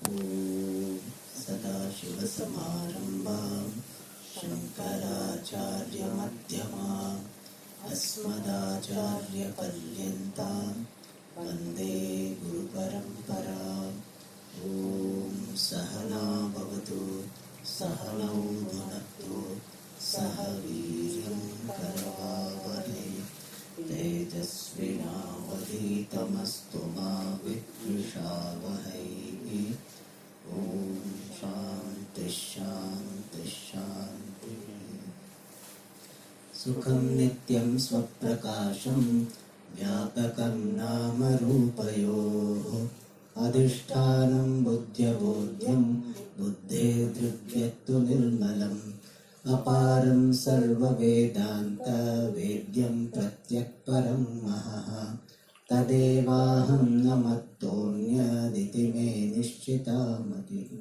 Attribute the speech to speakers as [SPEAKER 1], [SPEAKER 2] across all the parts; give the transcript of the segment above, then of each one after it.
[SPEAKER 1] ॐ सदाशिवसमारम्भां शङ्कराचार्यमध्यमाम् अस्मदाचार्यपर्यन्तां वन्दे गुरुपरम्पराम्। ॐ सहना भवतु सहनौ भुनक्तु सह वीर्यं करवावहै तेजस्विनावधीतमस्तु मा विद्विषावहै। ॐ शान्ति शान्ति शान्तिः। सुखं नित्यं स्वप्रकाशं व्यापकं नाम रूपयोः अधिष्ठानं बुद्ध्यबोध्यं बुद्धेर्दृग्यत्तु निर्मलम् अपारं सर्ववेदान्तवेद्यं प्रत्यक्परं महः तदेवाहं न मत्तोऽन्यदिति मे निश्चिता मतिः।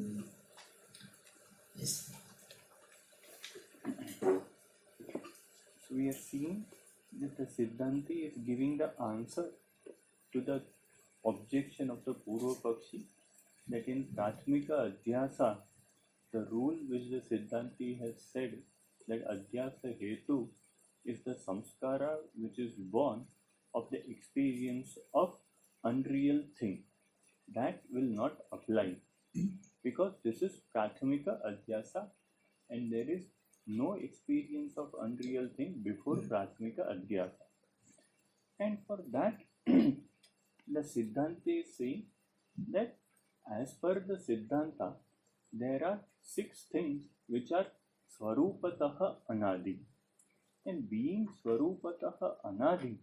[SPEAKER 2] So we are seeing that the Siddhanti is giving the answer to the objection of the Purva Pakshi, that in Pratmika Adhyasa, the rule which the Siddhanti has said that Adhyasa Hetu is the samskara which is born of the experience of unreal thing, that will not apply because this is Pratmika Adhyasa and there is no experience of unreal thing before Pratmika Adhyasa. And for that the Siddhanta is saying that as per the Siddhanta there are 6 things which are Swarupataha Anadi, and being Swarupataha Anadi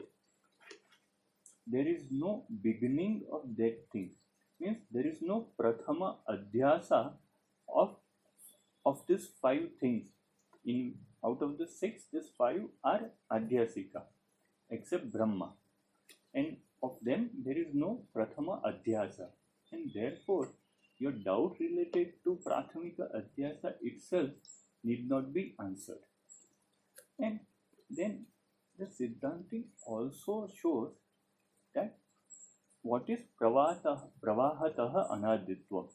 [SPEAKER 2] there is no beginning of that thing, means there is no Prathama Adhyasa of these 5 things. In out of the 6, these 5 are Adhyasika except Brahma, and of them there is no Prathama Adhyasa, and therefore your doubt related to Prathamika Adhyasa itself need not be answered. And then the Siddhanti also shows that what is Pravahataha Anaditva,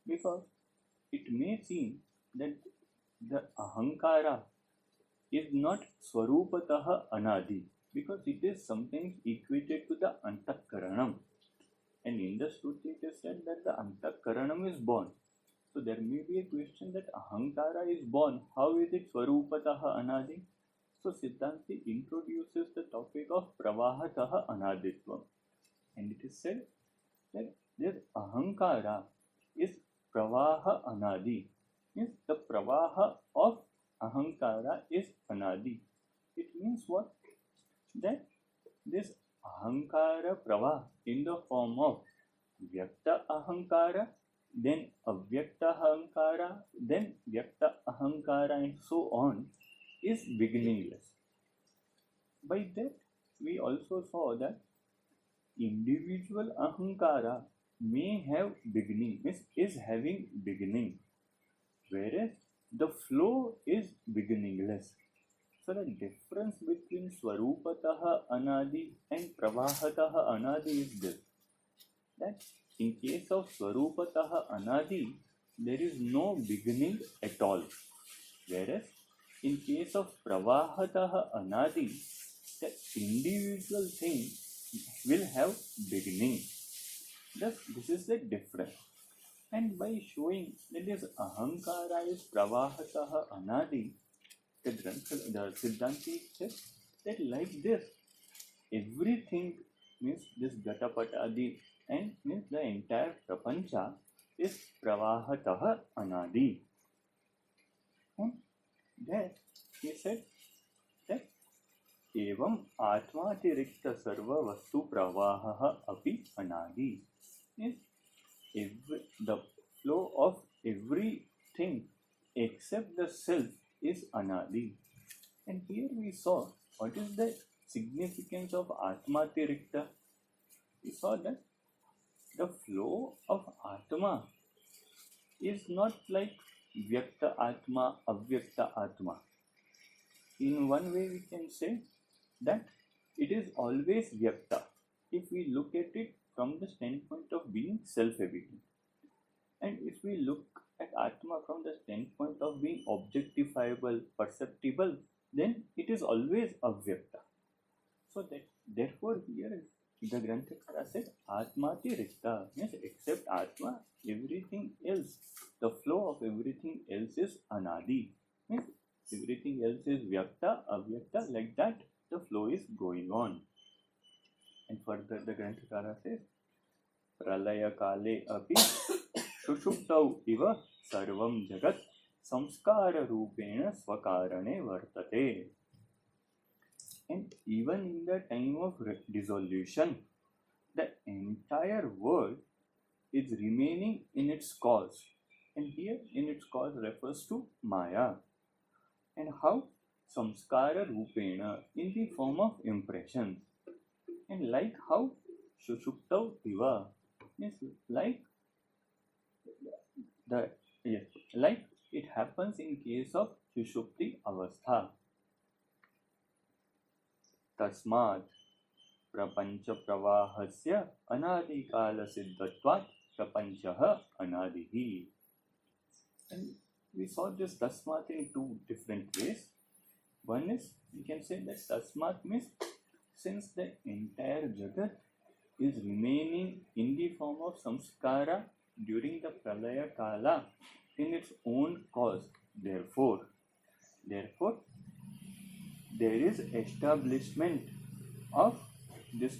[SPEAKER 2] because it may seem that the Ahankara is not Swarupataha Anadi, because it is sometimes equated to the Antakaranam. And in the Shruti it is said that the Antakaranam is born. So there may be a question that Ahankara is born. How is it Swarupataha Anadi? So Siddhanti introduces the topic of Pravahataha Anaditvam. And it is said that this Ahankara is Pravaha Anadi. Means the Pravaha of Ahankara is Anadi. It means what? That this Ahankara Pravaha in the form of Vyakta Ahankara, then Avyakta Ahankara, then Vyakta Ahankara, and so on, is beginningless. By that we also saw that individual Ahankara may have beginning, means is having beginning, whereas the flow is beginningless. So the difference between Swarupataha Anadi and Pravahataha Anadi is this, that in case of Swarupataha Anadi there is no beginning at all, whereas in case of Pravahataha Anadi the individual thing will have beginning. Thus this is the difference. And by showing that this Ahankara is Pravahataha Anadi, the Siddhanti says that like this, everything, means this Gatapatadi and means the entire Prapancha is Pravahataha Anadi. And that he said that Evam Atmatirikta Sarva Vastu Pravaha Api Anadi, is the flow of everything except the self is Anadi. And here we saw what is the significance of Atmatirikta. We saw that the flow of Atma is not like Vyakta Atma, Avyakta Atma. In one way we can say that it is always Vyakta if we look at it from the standpoint of being self-evident. And if we look at Atma from the standpoint of being objectifiable, perceptible, then it is always avyakta. So that therefore here the Granthakara says Atmati Rikta, means except Atma, everything else, the flow of everything else is Anadi. Means everything else is Vyakta, Avyakta, like that the flow is going on. And further the Granthakara says Pralaya Kale Api Shushuptau Iva Sarvam Jagat Samskara Rupena Swakarane Vartate. And even in the time of dissolution, the entire world is remaining in its cause. And here in its cause refers to Maya. And how? Samskara Rupena, in the form of impressions. And like how? Shushuptav Iva, is like like it happens in case of Shushupti Avastha. Tasmat Prapancha Pravahasya Anadikala Siddhatvat Prapanchaha Anadihi. And we saw this Tasmat in two different ways. One is, we can say that Tasmat means since the entire Jagat is remaining in the form of samskara during the Pralaya Kala in its own cause, therefore there is establishment of this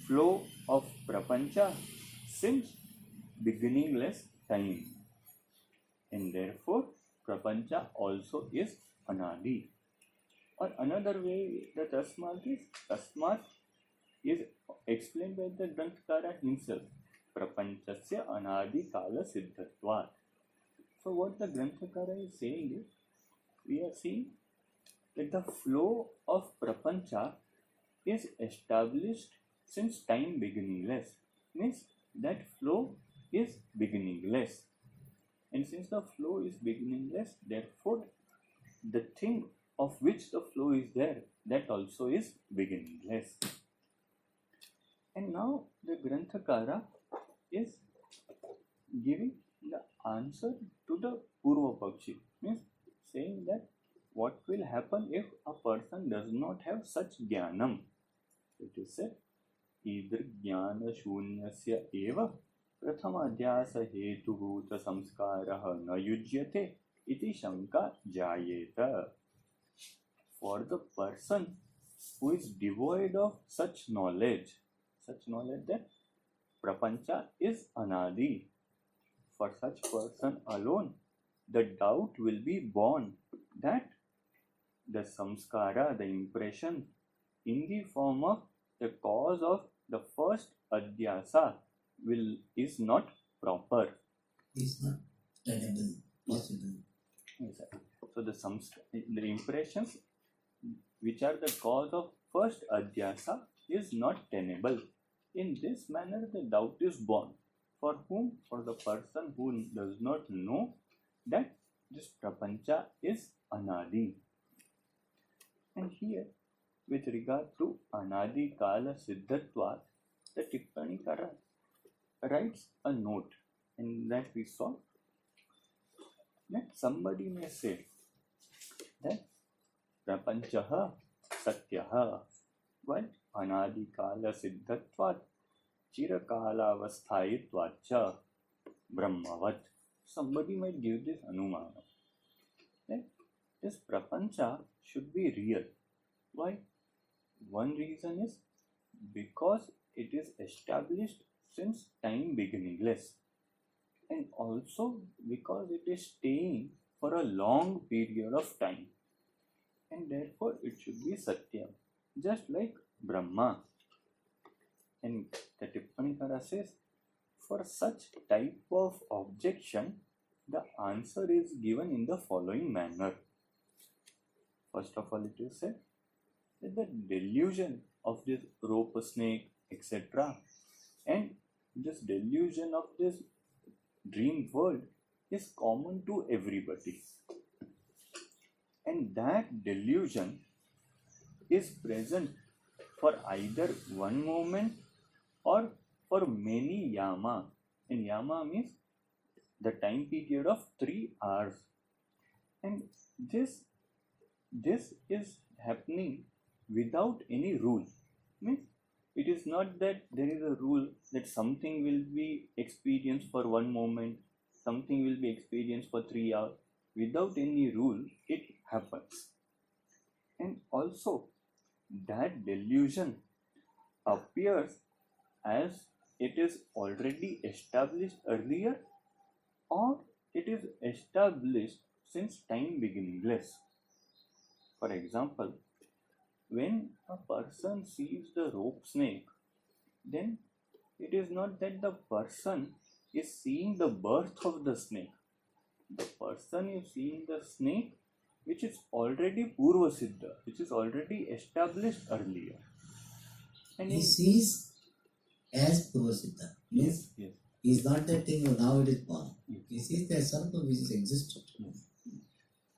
[SPEAKER 2] flow of prapancha since beginningless time, and therefore prapancha also is anadi. Or another way the tasmat is explained by the Granthakara himself, prapanchasya anadi kala siddhatvat. So what the Granthakara is saying is, we are seeing that the flow of prapancha is established since time beginningless, means that flow is beginningless, and since the flow is beginningless, therefore the thing of which the flow is there, that also is beginningless. And now the Granthakara is giving the answer to the Purva Pakshi, means saying that what will happen if a person does not have such jnanam. It is said, either jnana shunyasya eva prathamadhyasa hetubhuta samskaraha na yujyate iti shanka jayeta. For the person who is devoid of such knowledge that prapancha is anadi, for such person alone the doubt will be born that the samskara, the impression in the form of the cause of the first adhyasa is not proper.
[SPEAKER 1] Is not tenable, possible.
[SPEAKER 2] Exactly. So the impressions which are the cause of first adhyasa is not tenable. In this manner the doubt is born. For whom? For the person who does not know that this prapancha is anadi. And here, with regard to anadi kala siddhatvat, the Tippanikara writes a note, in that we saw that somebody may say that prapanchaha satyaha, while anadi kala siddhatvat chirakala avasthayitvacha brahmavat. Somebody might give this anumana that this prapancha should be real. Why? One reason is because it is established since time beginningless, and also because it is staying for a long period of time, and therefore it should be satyam, just like Brahma. And the Tippanikara says, for such type of objection, the answer is given in the following manner. First of all, it is said that the delusion of this rope snake, etc., and this delusion of this dream world is common to everybody. And that delusion is present for either one moment or for many yama. And yama means the time period of 3 hours. And this is happening without any rule. Means it is not that there is a rule that something will be experienced for one moment, something will be experienced for 3 hours. Without any rule, it happens. And also, that delusion appears as it is already established earlier, or it is established since time beginningless. For example, when a person sees the rope snake, then it is not that the person is seeing the birth of the snake. The person is seeing the snake which is already Purva Siddha, which is already established earlier. And
[SPEAKER 1] He sees as Purvasiddha. Means
[SPEAKER 2] yes.
[SPEAKER 1] he is not that thing now it is born.
[SPEAKER 2] Yes.
[SPEAKER 1] He sees that something which is existed.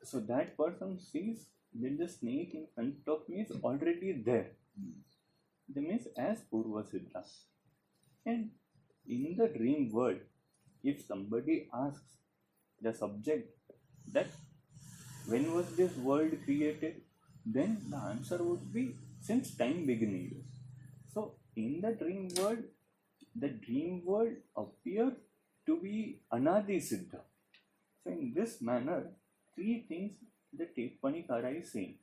[SPEAKER 2] So that person sees that the snake in front of me is already there. That means as Purva Siddha. And in the dream world, if somebody asks the subject that when was this world created, then the answer would be since time beginning. So in the dream world appears to be Anadi Siddha. So in this manner, three things the Tippanikara is saying.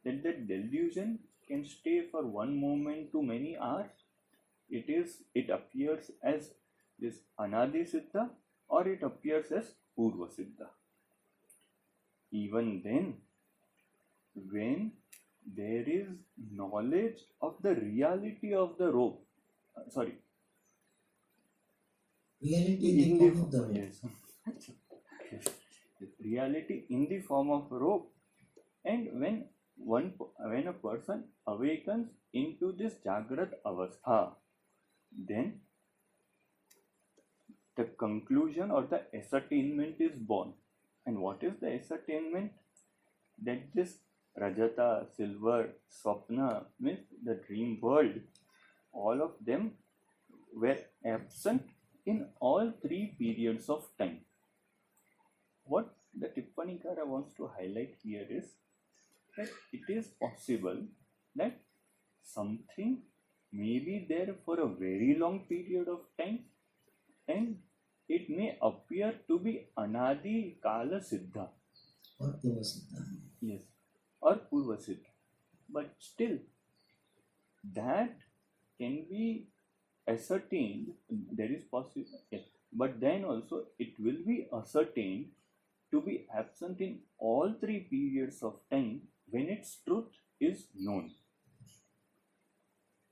[SPEAKER 2] That the delusion can stay for one moment to many hours. It appears as this Anadi Siddha, or it appears as Purva Siddha. Even then, when there is knowledge of the reality of the rope,
[SPEAKER 1] Reality in the form of the rope.
[SPEAKER 2] Yes. Reality in the form of rope. And when a person awakens into this Jagrat Avastha, then the conclusion or the ascertainment is born. And what is the ascertainment? That this Rajata, Silver, Swapna, means the dream world, all of them were absent in all three periods of time. What the Tippanikara wants to highlight here is that it is possible that something may be there for a very long period of time, and it may appear to be Anadi Kala Siddha.
[SPEAKER 1] Or Purvasiddha.
[SPEAKER 2] Yes, or Purva Siddha. But still, that can be ascertained. There is possible, yes. But then also it will be ascertained to be absent in all three periods of time when its truth is known.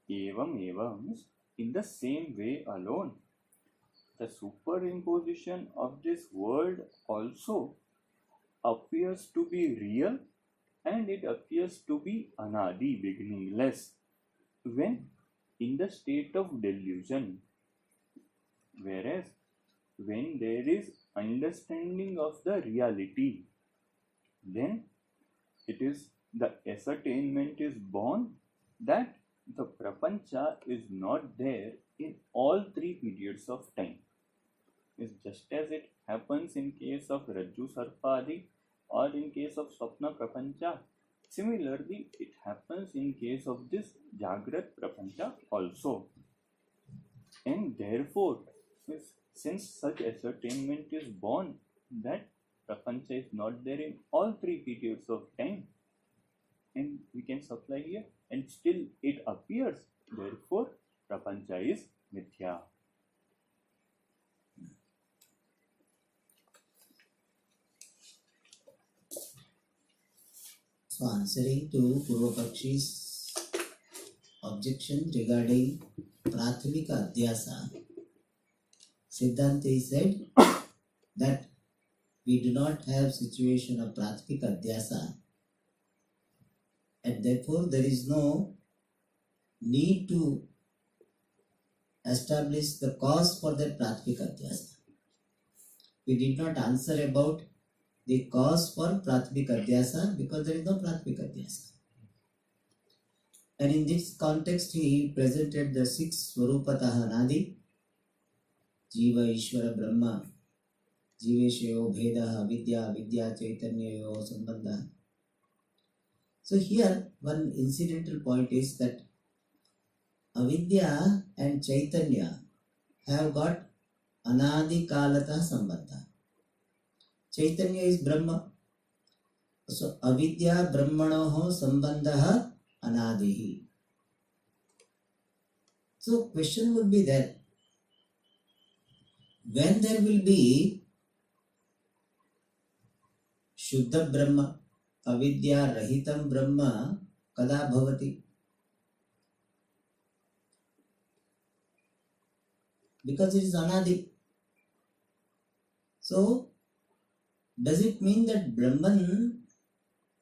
[SPEAKER 2] Evam in the same way alone, the superimposition of this world also appears to be real, and it appears to be Anadi, beginningless, when in the state of delusion. Whereas when there is understanding of the reality, then it is the ascertainment is born that the prapancha is not there in all three periods of time. It's just as it happens in case of Rajju Sarpadi or in case of Swapna Prapancha. Similarly, it happens in case of this Jagrat Prapancha also. And therefore, since such ascertainment is born that Prapancha is not there in all three periods of time, and we can supply here, and still it appears, therefore Prapancha is Mithya.
[SPEAKER 1] So answering to Purvapakshi's objection regarding Prathamika Adhyasa, Siddhanti said that we do not have situation of Prathamika Adhyasa, and therefore there is no need to establish the cause for that Prathamika Adhyasa. We did not answer about the cause for Prathamika Adhyasa because there is no Prathamika Adhyasa. And in this context, he presented the six Swarupataha Nadi, Jiva, Ishvara, Brahma, Jiveshayo Bheda Avidya Vidya Chaitanyayo Sambandha. So here one incidental point is that Avidya and Chaitanya have got Anadi Kalata Sambandha. Chaitanya is Brahma. So Avidya Brahmanoho Sambandha Anadihi. So question would be there. When there will be Shuddha Brahma, Avidya Rahitam Brahma, Kada Bhavati? Because it is Anadi. So, does it mean that Brahman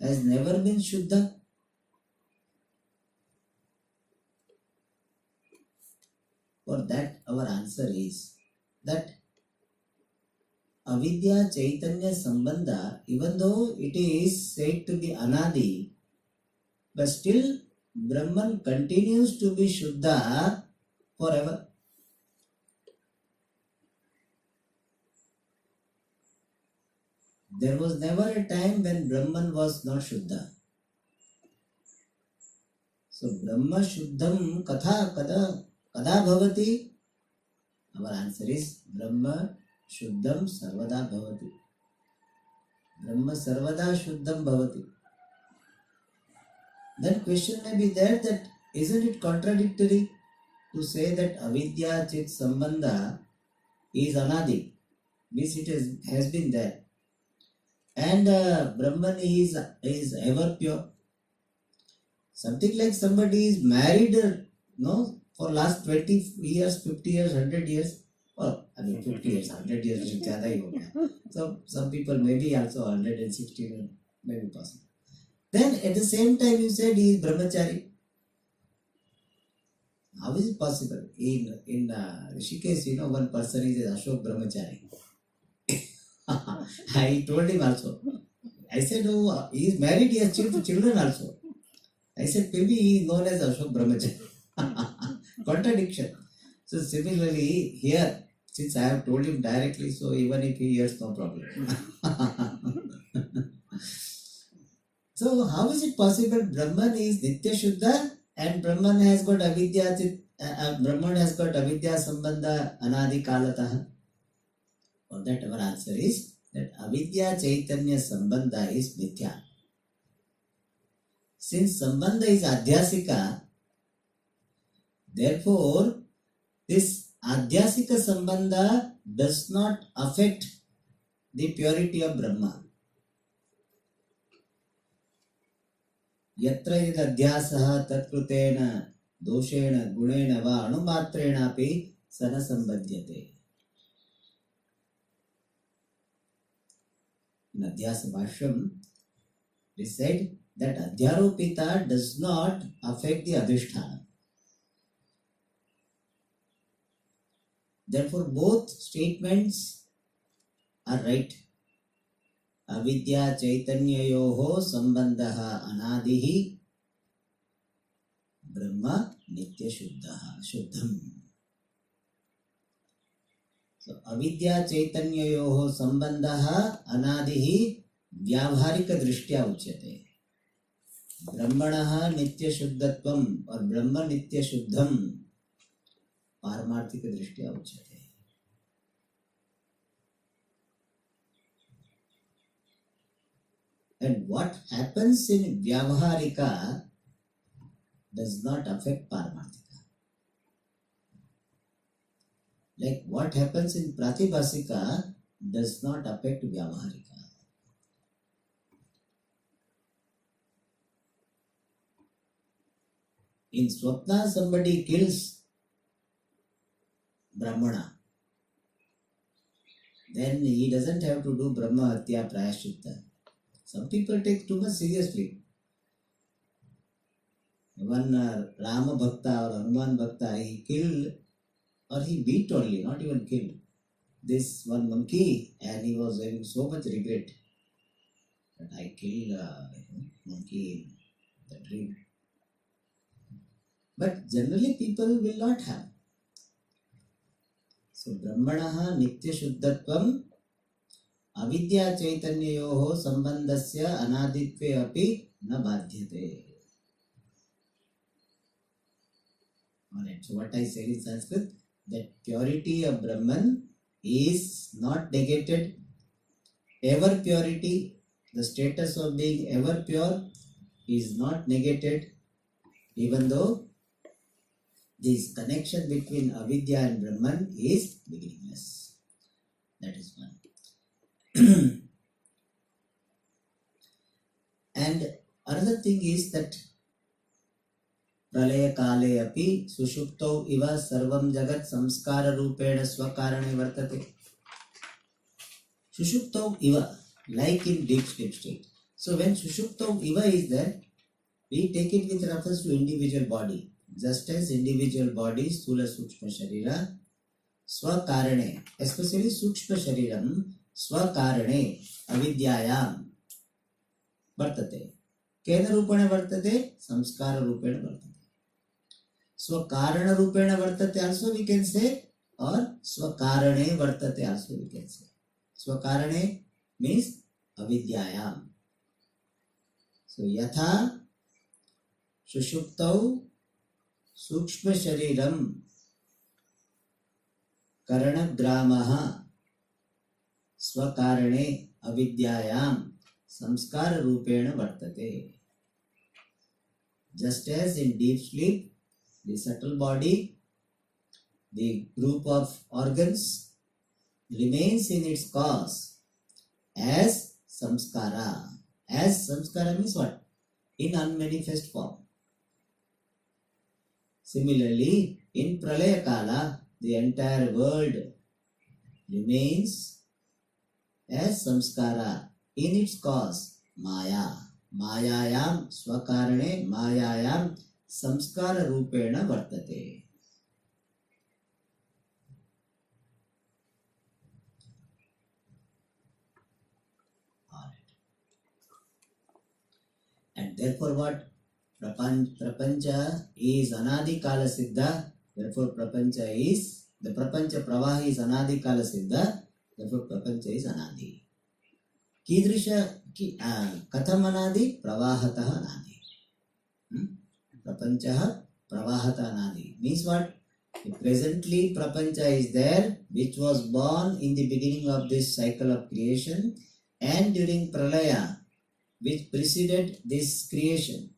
[SPEAKER 1] has never been Shuddha? For that, our answer is that Avidya Chaitanya Sambandha, even though it is said to be Anadi, but still Brahman continues to be Shuddha forever. There was never a time when Brahman was not Shuddha. So Brahma Shuddham Katha Kada Bhavati? Our answer is Brahma Shuddham Sarvada Bhavati. Brahma Sarvada Shuddham Bhavati. Then question may be there that isn't it contradictory to say that Avidya Chit Sambandha is Anadi? Means it has been there. And Brahman is ever pure. Something like somebody is married, no, for last 20 years, 50 years, 100 years, or I mean 50 years, 100 years, ज़्यादा ही हो गया. So some people maybe also 160, maybe possible. Then at the same time you said he is brahmachari. How is it possible? In Rishikesh, you know, one person is Ashok brahmachari. I told him also. I said, oh, he is married, he has children also. I said, maybe he is known as Ashok brahmachari. Contradiction. So similarly, here, since I have told him directly, so even if he hears, no problem. So how is it possible Brahman is Nitya Shuddha and Brahman has got Avidya Sambandha Anadi Kalataha? For that our answer is that Avidya Chaitanya Sambandha is Mithya. Since Sambandha is Adhyasika, therefore this Adhyasika Sambandha does not affect the purity of Brahma. Yatra yadadhyasaha tatkritena doshena gunena va anumatrena api sana sambadhyate. In Adhyasa Bhashyam, it is said that Adhyaropita does not affect the Adhisthana. Therefore, both statements are right. Avidya Chaitanyayoho Sambandhaha Anadihi Brahma Nitya Shuddham. So, Avidya Chaitanyayoho Sambandhaha Anadihi Vyavharika Drishtya Uchyate. Brahmanaha Nitya Shuddhatvam or Brahma Nitya Shuddham Paramarthika Drishtya Uchyate. And what happens in Vyavaharika does not affect Paramarthika. Like what happens in Pratibhasika does not affect Vyavaharika. In Swapna, somebody kills Brahmana. Then he doesn't have to do Brahma Hatya Prayaschitta. Some people take too much seriously. One Rama Bhakta or Hanuman Bhakta, he killed or he beat only, not even killed, this one monkey, and he was having so much regret that I killed monkey in the dream. But generally people will not have. So Brahmanaha Nitya Shuddhatvam अविद्या चैतन्ययोः सम्बन्धस्य अनादित्वे अपि न बाध्यते. Alright, so what I said in Sanskrit, that purity of Brahman is not negated. Ever purity, the status of being ever pure is not negated, even though this connection between avidya and Brahman is beginningless. That is one. And another thing is that प्रलय काले अपि सुषुप्तौ इव सर्वं जगत् संस्कार रूपेण स्वकारणे वर्तते. Sushuptau iva, like in deep sleep state. So when Sushuptau iva is there, we take it with reference to individual body. Just as individual body, Sthula Sukshma Sharira, Swakarane, especially Sukshma Shariram, Swakarane, Avidyayam, Vartate. Kena Rupana Vartate, Samskara Rupena Vartate. Swakarana Rupena Vartate also we can say, or Swakarane Vartate also we can say. Swakarane means avidyayam. So yatha sushuptau sukshma shariram karanagramaha swakarane avidyayam samskara rupena vartate. Just as in deep sleep, the subtle body, the group of organs remains in its cause as samskara. As samskara means what? In unmanifest form. Similarly, in pralaya kala, the entire world remains as samskara in its cause, maya. Mayayam swakarane mayayam samskara rupena vartate. And therefore what? Prapancha is anadi kala siddha. Therefore prapancha is, the prapancha pravaha is anadi kala siddha. Therefore prapancha is anadi. Kidrisha katham anadi? Pravahataha anadi. Prapancha pravahata anadi. Means what? Presently prapancha is there, which was born in the beginning of this cycle of creation and during pralaya, which preceded this creation.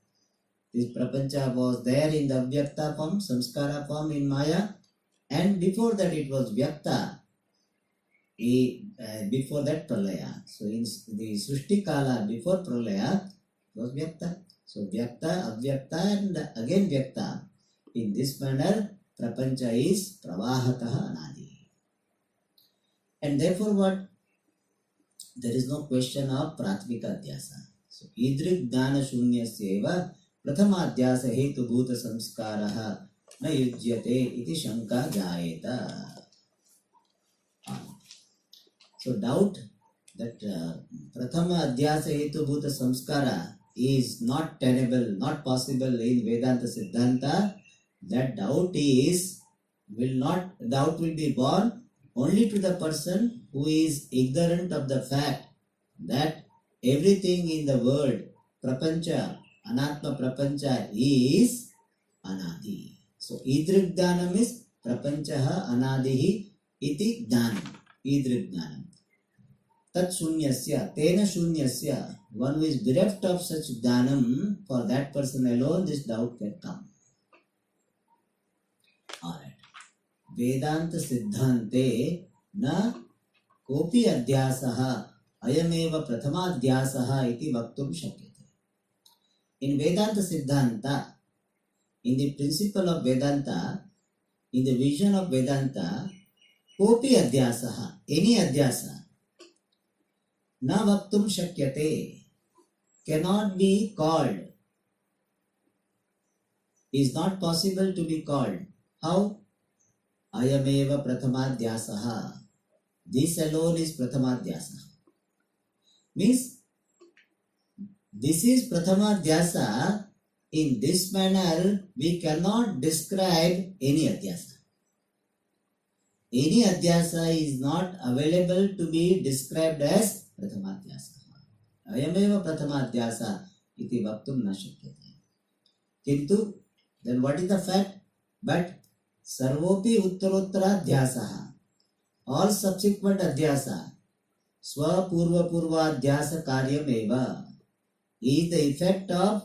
[SPEAKER 1] This prapancha was there in the avyakta form, samskara form in Maya, and before that it was vyakta, before that pralaya. So in the Srishti Kala before pralaya it was vyakta. So vyakta, avyakta and again vyakta. In this manner prapancha is pravahataha anadi. And therefore what? There is no question of pratmika adhyasa. So idrik dana shunyasyeva prathamadyasa hetu bhuta samskaraha na yujyate iti shanka jayeta. So doubt that prathama adhyasa hetu bhuta samskara is not tenable, not possible in Vedanta Siddhanta, that doubt will be born only to the person who is ignorant of the fact that everything in the world, prapancha, anatma prapancha is anadi. So idrik dhanam is prapanchaha anadihi iti dhanam. Idrik dhanam. Tat shunyasya, tena shunyasya, one who is bereft of such dhanam, for that person alone this doubt can come. Alright. Vedanta Siddhante na kopi adhyasaha ayameva prathamadhyasaha iti vaktum shakyate. In Vedanta Siddhanta, in the principle of Vedanta, in the vision of Vedanta, kopi adhyasaha, any adhyasa, na vaktum shakyate, cannot be called, is not possible to be called. How? Ayameva prathamadhyasaha. This alone is prathamadhyasa. Means, this is prathamadhyasa. In this manner, we cannot describe any adhyasa. any adhyasa is not available to be described as Prathamadhyasa. Ayameva Prathamadhyasa iti vaktum na shakyate. Kintu, then what is the fact? But Sarvopi Uttarottara Dhyasa, all subsequent Adhyasa, Swa Purva Purva Adhyasa Karyam eva, is the effect of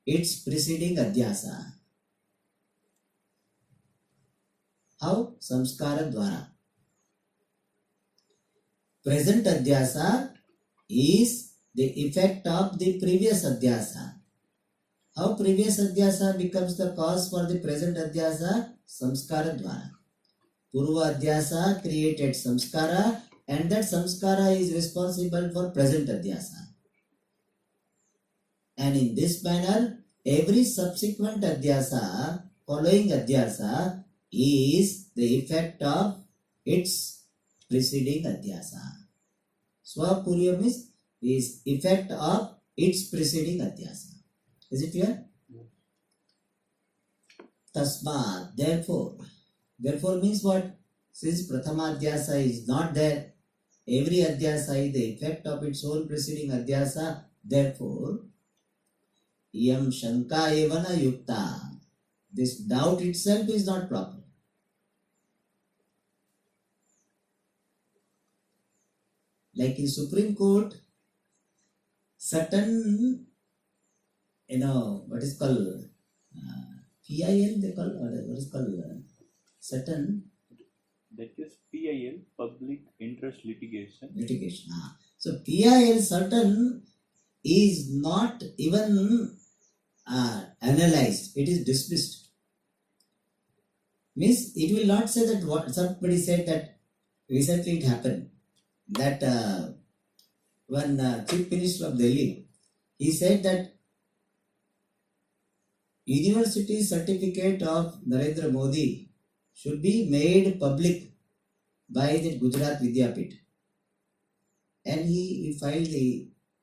[SPEAKER 1] its preceding Adhyasa. How? Samskara Dwara. Present Adhyasa is the effect of the previous Adhyasa. How previous Adhyasa becomes the cause for the present Adhyasa? Samskara Dwara. Purva Adhyasa created Samskara, and that Samskara is responsible for present Adhyasa. And in this manner, every subsequent Adhyasa, following Adhyasa, is the effect of its preceding Adhyasa. Swapurya is effect of its preceding Adhyasa. Is it clear? Tasma, therefore. Therefore means what? Since Prathama Adhyasa is not there, every Adhyasa is the effect of its own preceding Adhyasa. Therefore, Yam Shanka Evana Yukta. This doubt itself is not proper. Like in Supreme Court, certain, what is called PIL, they call, what is called certain.
[SPEAKER 2] That is PIL, Public Interest Litigation.
[SPEAKER 1] So PIL certain is not even analyzed, it is dismissed. Means it will not say that what somebody said that recently it happened. That one Chief Minister of Delhi, he said that University certificate of Narendra Modi should be made public by the Gujarat Vidyapit. And he filed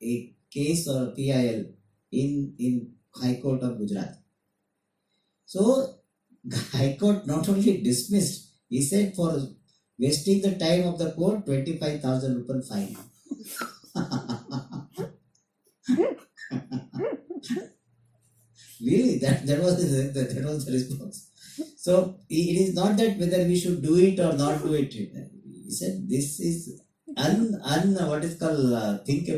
[SPEAKER 1] a case or PIL in High Court of Gujarat. So High Court not only dismissed, he said for wasting the time of the court, 25,000 rupees fine. Really, that was the response. So it is not that whether we should do it or not do it. He said this is what is called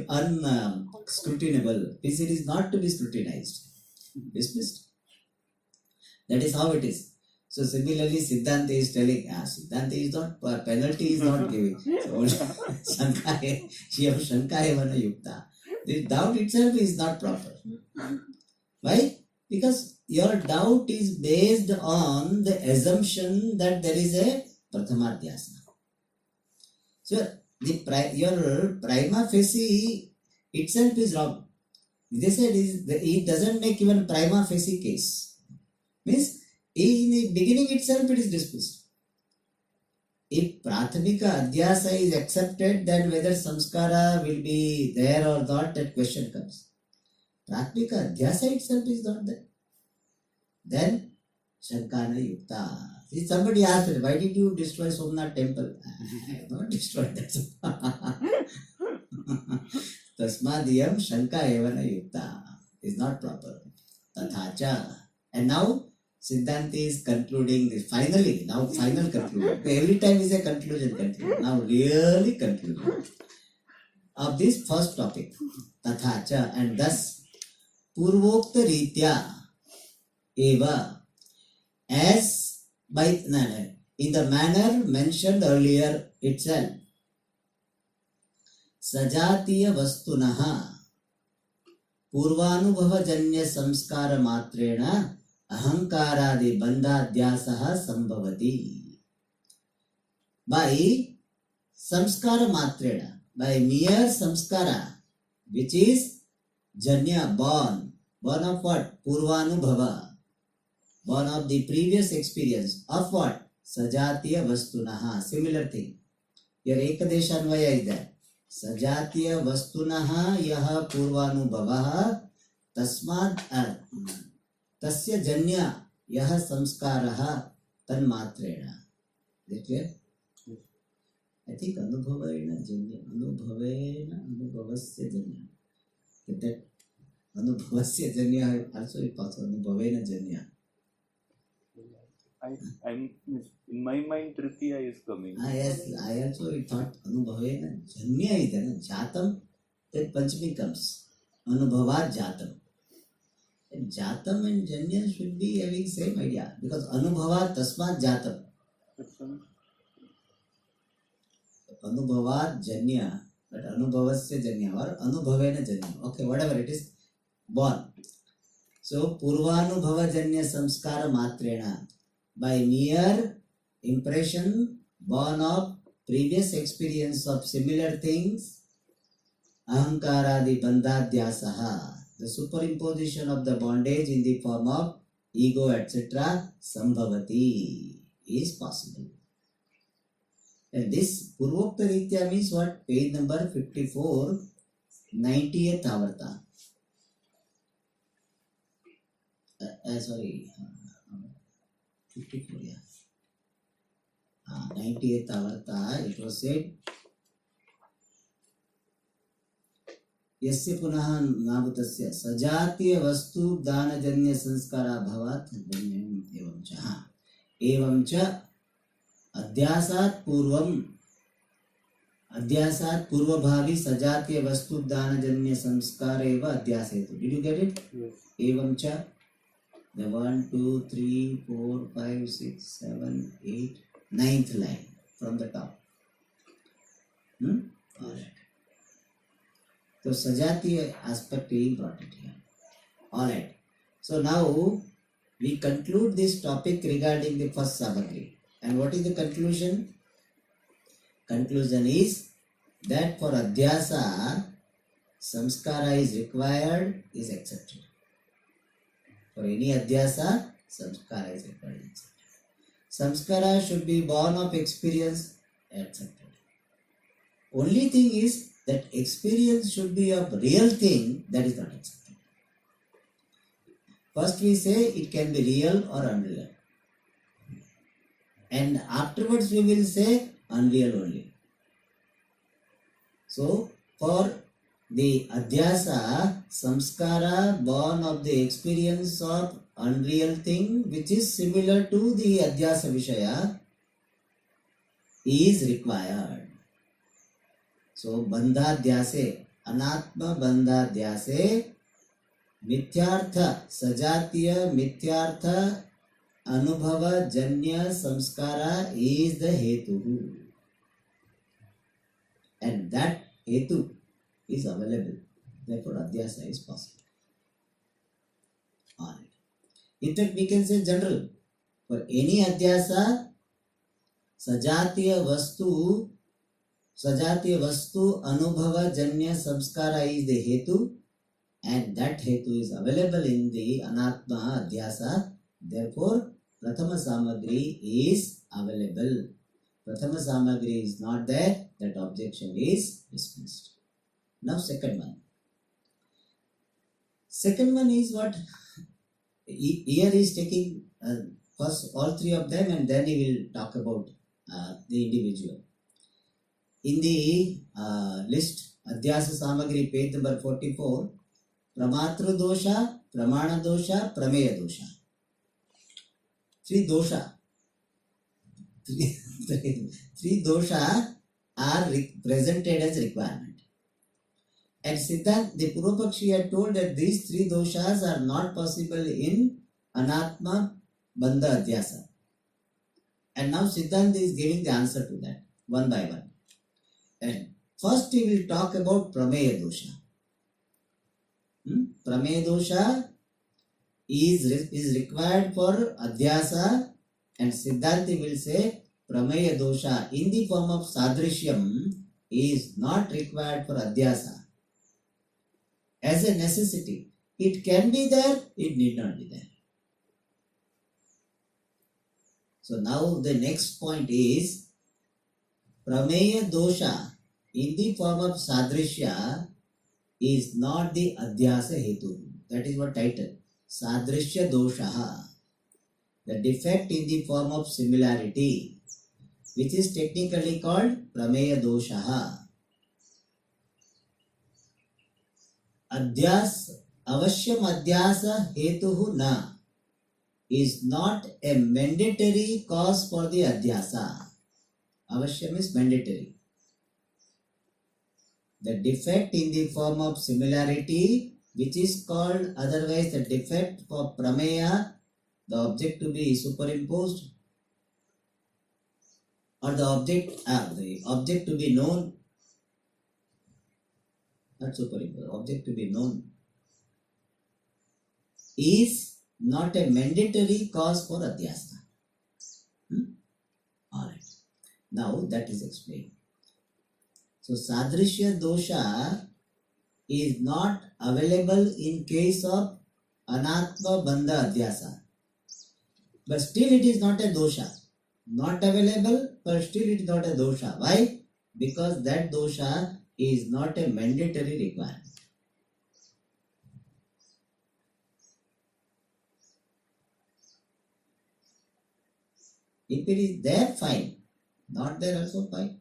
[SPEAKER 1] unscrutinable. This it is not to be scrutinized. Dismissed. That is how it is. So similarly, Siddhanta is telling, Siddhanta is not, penalty is not giving. So Shankaya Vana Yukta. The doubt itself is not proper. Why? Because your doubt is based on the assumption that there is a Prathamadhyasa. So your prima facie itself is wrong. They said it doesn't make even prima facie case. Means in the beginning itself it is dismissed. If Prathamika Adhyasa is accepted, then whether Samskara will be there or not, that question comes. Prathamika Adhyasa itself is not there. Then Shankana Yukta. See, somebody asked, why did you destroy Somnath temple? I have not destroyed that. Tasmadiyam Shanka Evana Yukta is not proper. Tathacha. And now Siddhanti is concluding this. Finally, now final conclusion. Every time is a conclusion. Now really conclusion of this first topic. Tathacha. And thus, Purvokta Ritya Eva, as by in the manner mentioned earlier itself, Sajatiya Vastunaha Purvanubhavajanya Samskara Matrena Ahankaradi Bandhadhyasaha Sambhavati. By Samskara Matrena, by mere Samskara, which is Janya, born of what? Purvanubhava. Born of the previous experience of what? Sajatiya Vastunaha. Similar thing. Your Ekadesha Anvaya is there. Sajatiya Vastunaha Yaha Purvanubhavaha Tasmad Tasya Janya Yaha Samskaraha Tanmatrena. Is it clear? I think Anubhavena Janya, Anubhavena, Anubhavasya Janya. That Anubhavasya Janya also is possible, Anubhavena Janya.
[SPEAKER 2] I'm in my mind Tritiya is coming.
[SPEAKER 1] Yes, I also thought Anubhavena Janya is there. Jatam, then Panchami comes. Anubhava Jatam. And Jatam and Janya should be having same idea because Anubhava Tasmat Jatam. Anubhava Janya, but Anubhavasya Janya or Anubhavena Janya. Okay, whatever it is, born. So Purvanubhava Janya Samskara Matrena. By mere impression born of previous experience of similar things, ahankaradi bandhadhyasaha, the superimposition of the bondage in the form of ego, etc., sambhavati, is possible. And this Purvokta Ritya means what? Page number 54, 90th Avarta. Sorry. 54, yeah. 90th Avarta, it was said, Yasya punaha nabutasya sajatiya vastu danajanya sanskara bhavat janyam evamcha adhyasat purvabhavi sajatiya vastu danajanya sanskara eva adhyasetu. Did you get it?
[SPEAKER 2] Yes.
[SPEAKER 1] Evamcha. The 1, 2, 3, 4, 5, 6, 7, 8, 9th line from the top. Alright. So Sajati aspect is important here. Alright. So now we conclude this topic regarding the first Samagri. And what is the conclusion? Conclusion is that for Adhyasa, Samskara is required, is accepted. For any adhyasa, samskara is required. Samskara should be born of experience, accepted. Only thing is that experience should be of real thing, that is not accepted. First we say it can be real or unreal. And afterwards we will say unreal only. So for the adhyasa, samskara born of the experience of unreal thing which is similar to the adhyasa vishaya is required. So bandhadhyase, anatma bandhadhyase, mithyartha, sajatiya mithyartha anubhava janya samskara is the hetu. And that hetu is available. Therefore, adhyasa is possible. Alright. In fact, we can say general. For any adhyasa, sajatiya vastu anubhava janya samskara is the hetu, and that hetu is available in the anatma adhyasa. Therefore, prathama samagri is available. Prathama samagri is not there, that objection is dismissed. Now second one. Second one is what? Here is taking first all three of them and then he will talk about the individual. In the list, Adhyasa Samagri, page number 44, Pramatru dosha, Pramana dosha, Prameya dosha. Three dosha. Three dosha are presented as requirement. And Siddhant, the Purvapakshi had told that these three doshas are not possible in Anatma Bandha Adhyasa. And now Siddhant is giving the answer to that, one by one. And first he will talk about Prameya dosha. Prameya dosha is required for Adhyasa, and Siddhanti will say Prameya dosha in the form of Sadrishyam is not required for Adhyasa. As a necessity, it can be there, it need not be there. So now the next point is Prameya dosha in the form of Sadrishya is not the Adhyasa hetu. That is what title. Sadrishya dosha. The defect in the form of similarity. which is technically called prameya dosha. Adhyas avashyam adhyasa hetuhu na is not a mandatory cause for the adhyasa. Avashyam is mandatory. The defect in the form of similarity, which is called otherwise the defect for prameya, the object to be superimposed, or the object to be known, not superimposed, object to be known, is not a mandatory cause for adhyasa. Alright. Now that is explained. So sadrishya dosha is not available in case of anatma bandha adhyasa. But still it is not a dosha. Not available, but still it is not a dosha. Why? Because that dosha is not a mandatory requirement. If it is there, fine. Not there, also fine.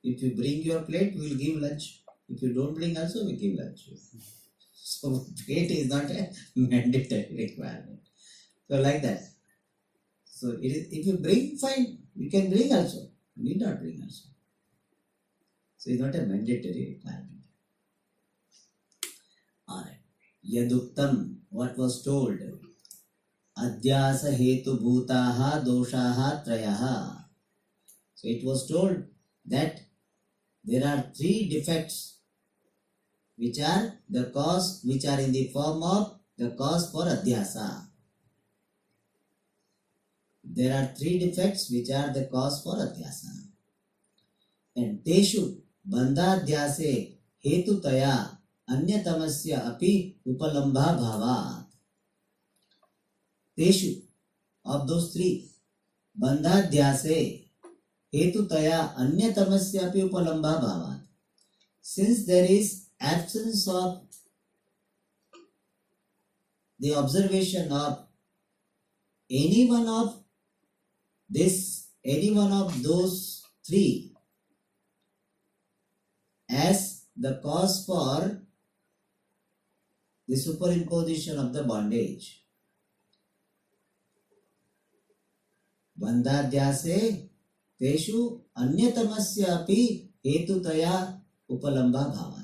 [SPEAKER 1] If you bring your plate, we will give lunch. If you don't bring, also we give lunch. So plate is not a mandatory requirement. So like that. So it is, if you bring, fine. You can bring also. You need not bring also. So it's not a mandatory requirement. Alright. Yaduktam, what was told? Adhyasa hetu bhutaha doshaha trayaha. So it was told that there are three defects which are the cause, which are in the form of the cause for adhyasa. There are three defects which are the cause for adhyasa. And teshu bandhadhyase hetutaya anyatamasya api upalambha bhava. Teshu, of those three, bandhadhyase hetutaya anyatamasya api upalambha bhava. Since there is absence of the observation of any one of those three as the cause for the superimposition of the bondage. Bandhadhyase teshu anyatamasya api hetutaya upalambha bhavat.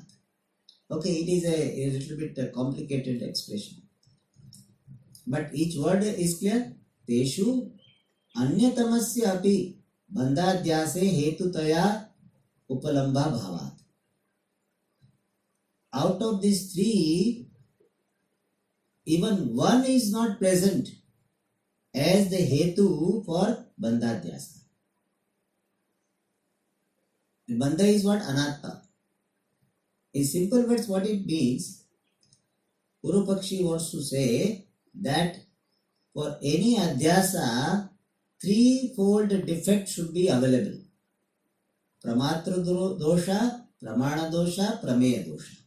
[SPEAKER 1] Okay, it is a little bit complicated expression. But each word is clear. Teshu anyatamasya api bandhadhyase hetutaya upalambha bhavat. Out of these three, even one is not present as the hetu for bandhadhyasa. The bandha is what? Anatta. In simple words, what it means, Purupakshi wants to say that for any adhyasa, threefold defect should be available. Pramatra dosha, pramana dosha, prameya dosha.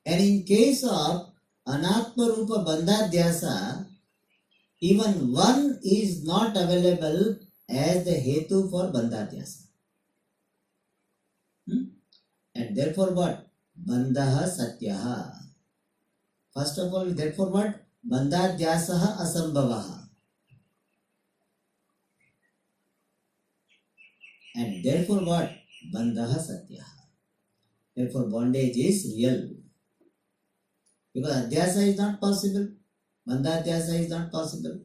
[SPEAKER 1] And in case of anatma rupa bandhadhyasa, even one is not available as the hetu for bandhadhyasa. And therefore what? Bandhaha satyaha. First of all, therefore what? Bandhadhyasaha asambhavaha. And therefore what? Bandhaha satyaha. Therefore bondage is real. Because adhyasa is not possible. Bandhadhyasa is not possible.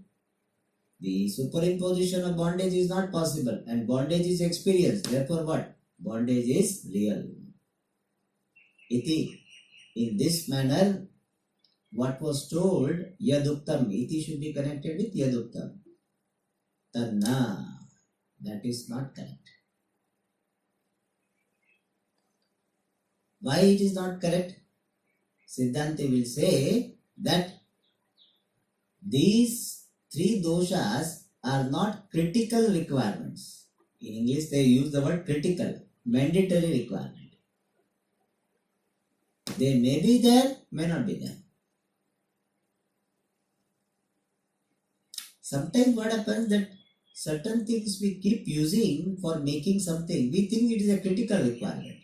[SPEAKER 1] The superimposition of bondage is not possible. And bondage is experienced. Therefore what? Bondage is real. Iti. In this manner, what was told, yaduktam, iti should be connected with yaduktam. Tanna, that is not correct. Why it is not correct? Siddhanti will say that these three doshas are not critical requirements. In English they use the word critical, mandatory requirement. They may be there, may not be there. Sometimes what happens that certain things we keep using for making something, we think it is a critical requirement.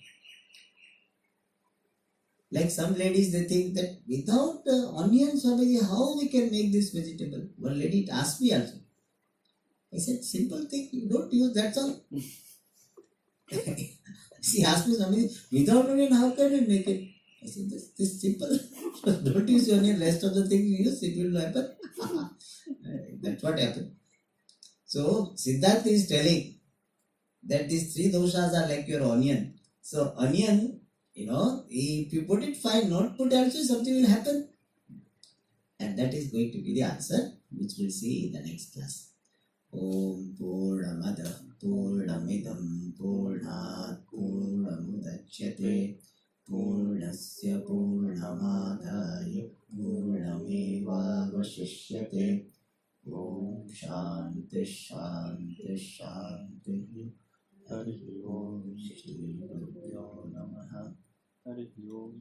[SPEAKER 1] Like some ladies, they think that without onions, Swamiji, how we can make this vegetable? One lady asked me also. I said, simple thing, you don't use, that's all. She asked me, Swamiji, without onion, how can we make it? I said, this simple. Don't use onion, rest of the things you use, it will happen. That's what happened. So, Siddhartha is telling that these three doshas are like your onion. So, onion, if you put it fine, not put also, something will happen. And that is going to be the answer, which we'll see in the next class. Om Purnamada Purnamidam Purnat Purnamudachyate Purnasya Purnamadaya Purnamevavashishyate. Om Shanti Shanti Shanti. Hari Om Shri Gurubhyo Namaha.
[SPEAKER 2] Hari Om.